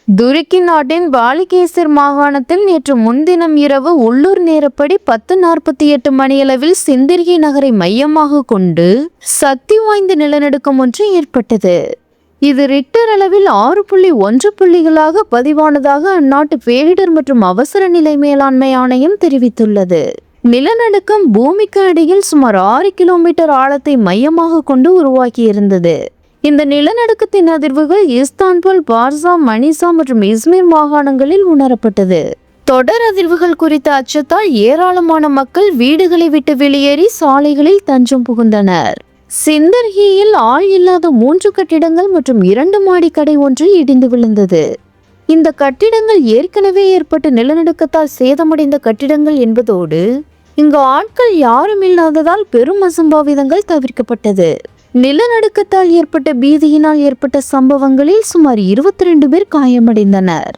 துருக்கி நாட்டின் பாலிகேசிர் மாகாணத்தில் நேற்று முன்தினம் இரவு உள்ளூர் நேரப்படி 10:48 மணியளவில் சிந்திர்கி நகரை மையமாக கொண்டு சக்தி வாய்ந்த நிலநடுக்கம் ஒன்று ஏற்பட்டது. இது ரிக்டர் அளவில் 6.1 புள்ளிகளாக பதிவானதாக அந்நாட்டு பேரிடர் மற்றும் அவசர நிலை மேலாண்மை ஆணையம் தெரிவித்துள்ளது. நிலநடுக்கம் பூமிக்கு அடியில் சுமார் 6 கிலோமீட்டர் ஆழத்தை மையமாக கொண்டு உருவாக்கியிருந்தது. இந்த நிலநடுக்கத்தின் அதிர்வுகள் இஸ்தான்புல், பார்சா, மனிசா மற்றும் இஸ்மீர் மாகாணங்களில் உணரப்பட்டது. தொடர் அதிர்வுகள் குறித்த அச்சத்தால் ஏராளமான மக்கள் வீடுகளை விட்டு வெளியேறி சாலைகளில் தஞ்சம் புகுந்தனர். சிந்தர்கியில் ஆள் இல்லாத 3 கட்டிடங்கள் மற்றும் 2 மாடி கடை ஒன்று இடிந்து விழுந்தது. இந்த கட்டிடங்கள் ஏற்கனவே ஏற்பட்ட நிலநடுக்கத்தால் சேதமடைந்த கட்டிடங்கள் என்பதோடு இங்கு ஆட்கள் யாரும் இல்லாததால் பெரும் அசம்பாவிதங்கள் தவிர்க்கப்பட்டது. நிலநடுக்கத்தால் ஏற்பட்ட பீதியினால் ஏற்பட்ட சம்பவங்களில் சுமார் 22 பேர் காயமடைந்தனர்.